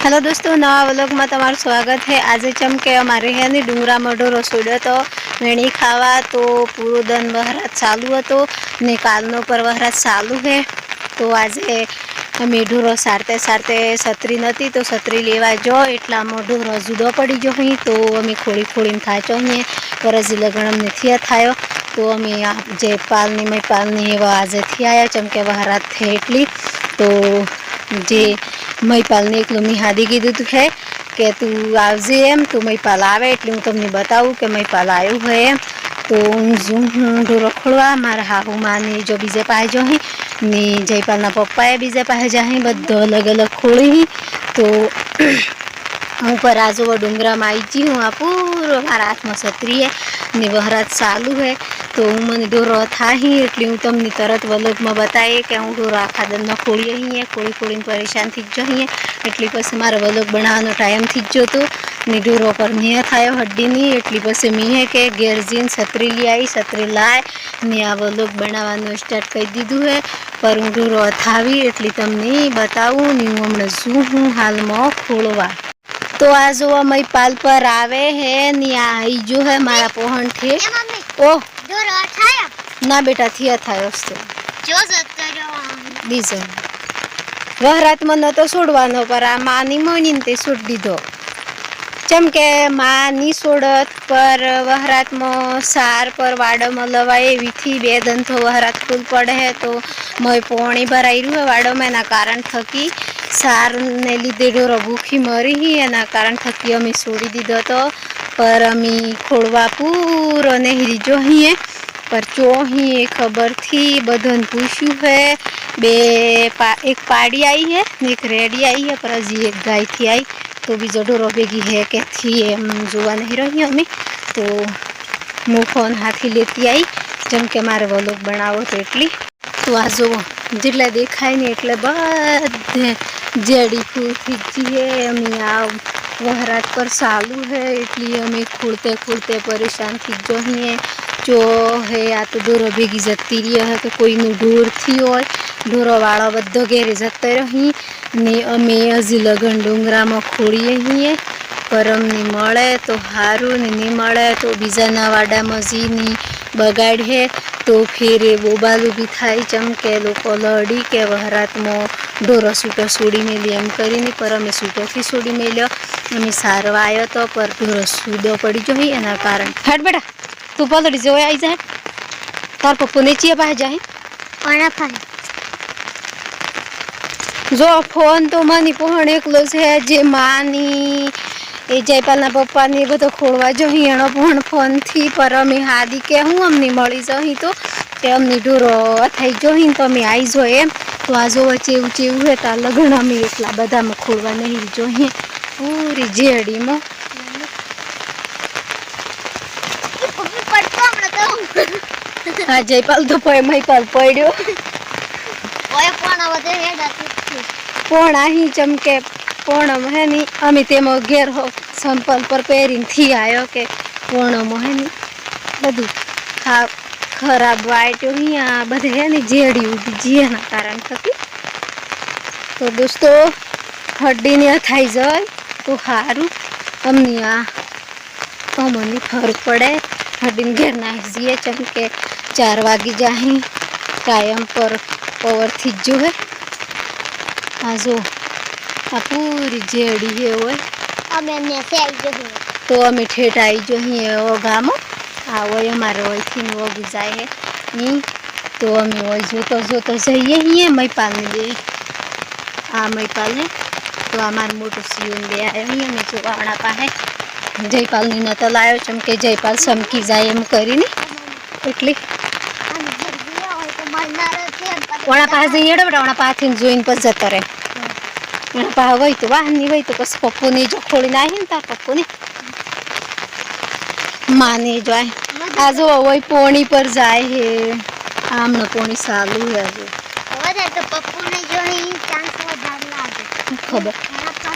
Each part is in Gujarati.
हेलो दोस्तों, नवा व्लॉग में तमारू स्वागत है। आज चमके अमारे है नहीं डूंगरा में ढोरो छूड्यो तो वेणी खावा तो पूरो दिन वहरात चालू हतो ने कालनो पर वहरात चालू है। तो आज अमे ढोरो सारते सारते छतरी नती तो छतरी लेवा जो एटला में ढोरो जुदो पड़ी जो ही तो अमे खोड़ी खोड़ी थाचो ही पर हजी लगन अमने थिया थायो तो अमे जे पालनी में पालनी एवा आज थी आया चमके वहरात थे एटली तो जे महिपाल ने एकलो मिहादी कीधुं है कि तू आवजे एम तो महिपाल आवे एटले हूँ तमने बताऊँ कि महिपाल आयो है एम तो हूँ ढोरो खोलवा मारा हाहू माने जो बीजे पाए जो ही ने जयपालना पप्पाए बीजे पाए जाही बधो अलग अलग खोली ही तो हूँ पर आज वो डूंगरा में आई जी हूँ आ पूरो मारा हाथ में छतरी है ने वहरात चालू है तो हूँ मैंने ढोरो था ही एटले हूँ तमने तरत व्लॉग में बताए कि हूँ ढोरो आखा दिन में खोली ही है खोली खोली परेशान थी जो ही एटली पछी मारे व्लॉग बनावવાનો टाइम थी जो तो ने ढोरो पर नहीं थायो हड्डी नहीं एटली पछी मीहे के घेर जीने छतरी ली आई छतरी लाए ने आ व्लॉग बनावવાનો स्टार्ट कर दीधुं है पर हूँ ढोरो थावी एटली तमने बताऊँ ने हूँ हमणे जू हूँ हाल में खोलवा तो आज वो महिपाल पर आवे है नी आई जो है मारा पोहन थे ओ ना बेटा थिया थायो तो बीजो वहरात में तो छोड़वानो पर आ मानी मनी ते छोड़ दीधो चमके माँ नी छोड़त पर वहरात में सार पर वाड़ में लवाए एवी थी बे दिन तो वहरात फूल पड़े है तो मैं पोणी भराई रू है वाड़ो में ना कारण थकी सार ने लीधे ढोरो भूखी मरी ही एना कारण थकी अमी छोड़ी दीधो तो पर अमी खोड़वा पूरो नेहरी जो ही है पर चो ही खबर थी बधन पूछ्यू है एक पाड़ी आई है एक रेडी आई है पर हजी एक गाय थी आई तो बीजो ढोरो भेगी है कि थी एम जोवा नहीं रही अमी तो मु फोन हाथी लेती आई जम के मारे व्लॉग बनावो तो एटली तो आ जो जेटला देखाय ने एटले बधे जेडी फूल थी है अमी आ वहरात पर चालू है एटली अमी खुलते खुलते परेशान थी जो ही जो है आ तो ढोरो भेगी जती रही है कि कोई ढोर थी हो ढोरो वाला बधो घेरे जते रही ने अमे हजी लगन डूंगरा में खोड़ीए ही पर अमने मळे तो हारू ने नहीं मळे तो बीजाना वाड़ा में जी नी बगाड़ है तो फिर बोबालू भी थाय चमके लोको लड़ी के वहरात में ढोरो सूटो छोड़ी मेली एम करीने पर अमे सूटो थी छोड़ी मेल्यो अमे सारवा आयो तो पर ढोरो सूदो पड़ी जो ही एना कारण हट बेटा तू पलड़ी जो आई जाए तार पप्पू ने चिया पाए जाए जो फोन तो मनी पोहण एकलो है जे मानी ए जयपालना पप्पा ने बधो खोलवा जो ही एनो पण फोन थी पर अमे हादी के हूँ अमने मળી जही तो के अमने ढोरो अथाई जो ही तो अमे आई जो एम तो आ जो चेव चेव है ता लगन अमे એટલા બધા में खोलवा नहीं जो ही पूरी जेड़ी में हाँ जयपाल तो महिपाल पड़ो पण ही चमके पण है नी अमी तेम घेर हो संपल पर पेरीन थी आयो के पण है नी बधु खराब वाइट ही आ बधे है नी जेड़ी उभी जी ना कारण थकी तो दोस्तों हड्डी ने थाई जाए तो हारू अमनी आ अमनी फर्क पड़े हड्डी ने घेर नाखीए चमके 4 वागी जाही टाइम पर पवर थी जो है आ जो आ पूरी जेड़ी है वो तो अमे ठेठ आई जो ही वो गामो आ वो हमारे वो थी वो गुजाए है नी तो अमे वो जो तो जाइए ही महिपाल ने ले आ महिपाल ने तो हमारे मोटो सियोन ले आयो ही अमे जो वाणा पाए जयपाल ने न तो लायो चमके जयपाल समकी जाए एम करीने एटली वणा पास जाइए बेटा वणा पास थी जोईन पछ जतो रे वणा पास वही तो वाहन नहीं वही तो पछ पप्पू ने जो खोली ना आई तार पप्पू ने माने जो है आज वही पोणी पर जाए है आम न पोणी चालू है आज तो पप्पू ने जो है खबर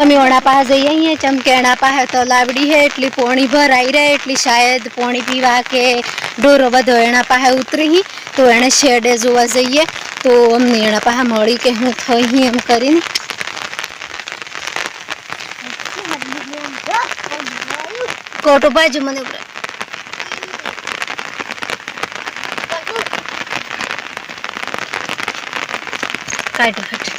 अमी वणा पास जाइए ही चमके एना पास तो लावड़ी है एटली पोणी भराई रहे एटली शायद पोणी पीवा के ढोरो बधो एना पास उतरी ही तो एने शेडे जोवा जाइए तो अमने एना पास मળી के हूँ थई ही एम करीने કોટો બાજુ મને ઉપર કાઢ કાઢ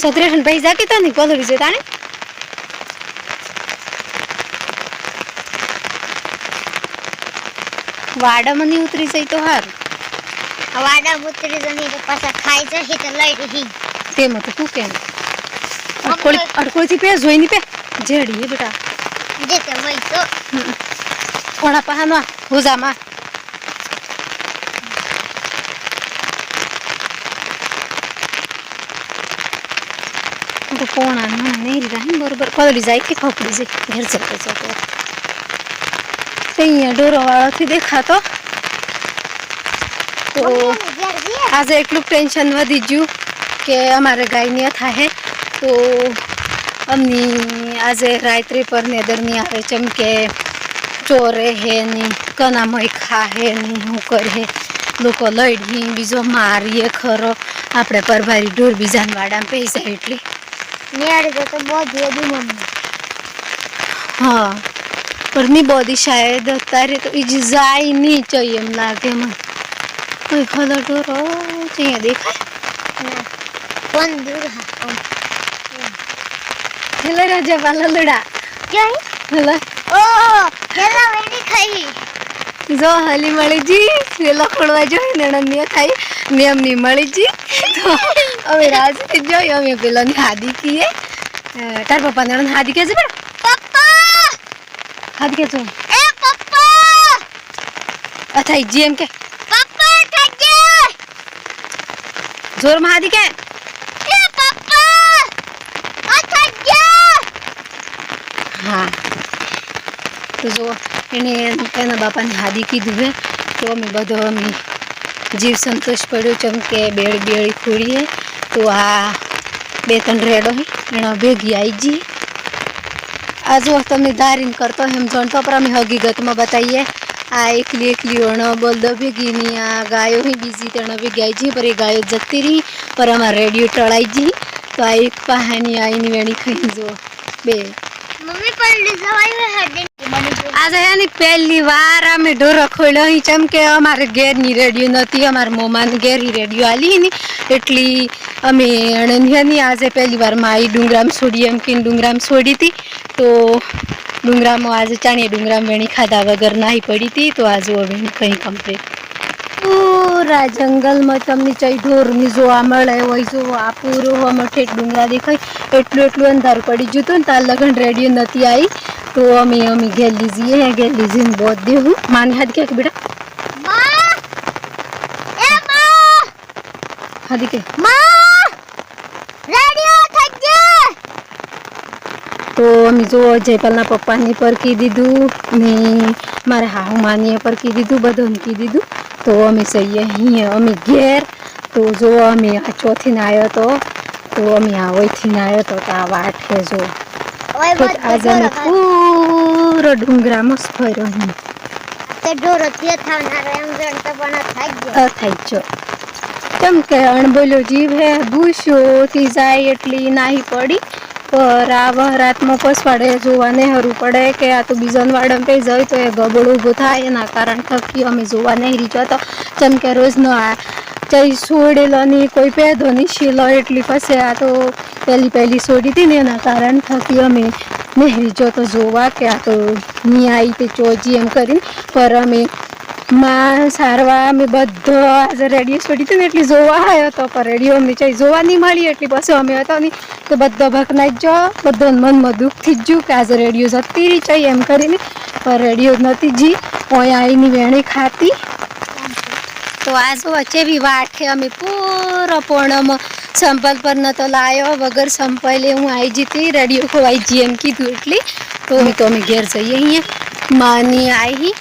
સત્રેશન પૈસા કીધા નહીં કોલરી છે તાણે વાડામાં નહીં ઉતરી જાય તો હાર વાડા ઉતરી જની તો પાછા ખાઈ જશે તો લઈ રહી તેમાં તો તું કેમ અડકોળથી પે જોઈ ની પે જેડી હે બેટા જેતે હોય તો કોણા પહાનો હોજામાં તો કોણા ના નહીં રહી બરોબર કોલરી જાય કે ખપડી જાય ઘેર જતો જતો અહીંયા ડોરો વાળાથી દેખાતો તો આજે એટલું ટેન્શન વધી ગયું કે અમારે ગાયની થાય તો અમની આજે રાત્રે પર નેદર નહીં આવે ચમકે ચોરે હે ની કનામય ખાહે ની શું કરે લોકો લડી બીજો મારીએ ખરો આપણે પરભારી ઢોર બીજાના વાડામાં પૈસા એટલી નિયાડે તો બહુ જોડી મમ્મી હા પણ ની બોડી શાયદ અત્યારે તો ઈ જાય નહીં चाहिए એમ લાગે મને કોઈ ખબર ડોરો અહીંયા દેખાય કોણ દૂર હા હેલા રાજા વાલા લડા ક્યાં હેલા ઓ હેલા વેડી ખાઈ જો હલી મળી જી વેલો ખોડવા જો નણંદની ખાઈ નિયમની મળી જી તો હવે રાજ જોઈ અમે પેલાની હાદી કીએ તાર પપ્પા નણંદ હાદી કે છે પણ પપ્પા હાદી કે છો એ પપ્પા અથાઈ જી એમ કે પપ્પા થાજે જોરમાં હાદી કે એ પપ્પા આ થાજે હા તો જો એને એના બાપાને હાદી કીધું હે તો અમે બધો અમે જીવ સંતોષ પડ્યો ચમકે બેળી બેળી ખોડીએ તો આ 2-3 રેડો હે એનો ભેગી આવી જી આ જો તમે ધારીને કરતો એમ જાણતો પર અમે હકીકતમાં બતાવીએ આ એકલી ઓણો બોલદો ભેગીની આ ગાયો હી બીજી તેનો ભેગી આવી જી પર એ ગાયો જતી રહી પર અમારા રેડિયો ટળાઈ જી તો આ એક પાહાની આઈની વેણી ખાઈ જો બે મમ્મી પણ જવાયું હે આજે એની પહેલી વાર અમે ઢોરો ખોલ્યો અહીં ચમકે અમારે ઘેરની રેડિયો નથી અમારા મોમાની ઘેરની રેડિયો આલી ની એટલી અમે અણંધિયાની આજે પહેલી વાર માં આવી ડુંગરામ છોડી એમ કે ડુંગરામ છોડી હતી તો ડુંગરામાં આજે ચાણીએ ડુંગરામ વેણી ખાધા વગર નાહી પડી હતી તો આજે વેણી કંઈ કમ્પ્લીટ પૂરા જંગલમાં તમને ચઈ ઢોરની જોવા મળે હોય જો આ પૂરો મઠે ડુંગરા દેખાય એટલું અંધારું પડી ગયું હતું ને તાર લગન રેડિયો નથી આવી તો અમે ઘેર લીજીએ ઘેર લીજીને બોધ દેવું માની હાથ કે બેટા માં એ માં હાદી કે માં રેડિયો થાજે તો અમે જો જયપાલના પપ્પાની પર કી દીધું ને મારે હાહુ માનીએ પર કી દીધું બધાને કી દીધું તો અમે સહીએ અહીંયા અમે ઘેર તો જો અમે આ ચોથીને આવ્યો તો અમે આ ઓયથીને આવ્યો તો આ વાઠે જો આજે અમે પૂરો ડુંગરામાં ફર્યો તે ઢોરો તે થાવનારો એમ જણતો પણ થાજે થઈ જો કેમ કે અણબોલ્યો જીવ હે ભૂસ્યોથી જાય એટલી નાહી પડી પર આ વહરાતમાં પસવાડે જોવા નહેરું પડે કે આ તો બીજાને વાડમ પે જાય તો એ ગબડ ઊભું થાય એના કારણ થકી અમે જોવા નહેરી જતો જેમ કે રોજનો આ ચઈ છોડેલો ની કોઈ પેદો ની શીલો એટલી પછી આ તો પહેલી છોડી હતી ને એના કારણ થકી અમે નહેરી જતો જોવા કે આ તો ની આવી તે ચોજી એમ કરીને પર અમે માં સારવા અમે બધો આજે રેડિયો છોડી હતી ને એટલી જોવા આવ્યો હતો પણ રેડિયો અમને ચઈ જોવા નહીં મળી એટલી પછી અમે હતો નહીં તો બધો ભકનાઈ જ બધો મનમાં દુઃખથી જ જ્યું કે આજે રેડિયો જતી રહી ચઈ એમ કરીને પણ રેડિયો નથી જી ઓયા આવીની વેણી ખાતી તો આ જો ચેવી વાઠે અમે પૂરો પોણમાં સંપલ પર નતો લાયો વગર સંપલે હું આવી જતી રેડિયો ખોવાઈ જી એમ કીધું એટલી તો અમે ઘેર જઈએ અહીંયા માની આવી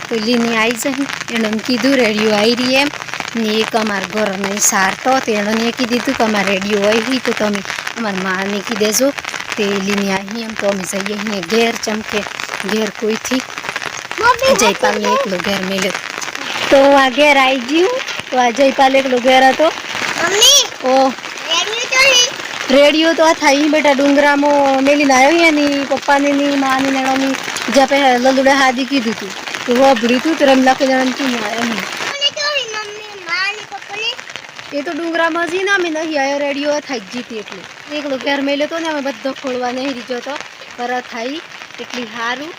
પેલીની આવી જઈ એણે કીધું રેડિયો આવી રહી એમ ને એક અમારા ઘરને સારતો તો એણે કીધું કે અમારે રેડિયો આવી તો તમે અમારા માને કી દેજો તે લીની આવી એમ તો અમે જઈએ અહીંયા ઘેર ચમકે ઘેર કોઈથી જયપાલને એકલો ઘેર મેલ્યો તો આ ઘેર આવી ગયું તો આ જયપાલ એકલો ઘેર હતો મમ્મી ઓ રેડિયો તો હી રેડિયો તો આ થાય બેટા ડુંગરામાં મેલીને આવ્યો હે ની પપ્પાની ની માની નેણોની જ્યાં પે લલુડે હાદી કીધું તું તો વભર્યું તું તો રમલાખો જણ તું આવ્યો નહીં કોને તો હી મમ્મી માની પપ્પાને એ તો ડુંગરામાં જી ના અમે નહીં આવ્યો રેડિયો થાય જ જીતી એટલે એકલો ઘેર મેલ્યો તો ને અમે બધો ખોલવા નહીં રીજો તો પર થાય એટલી સારું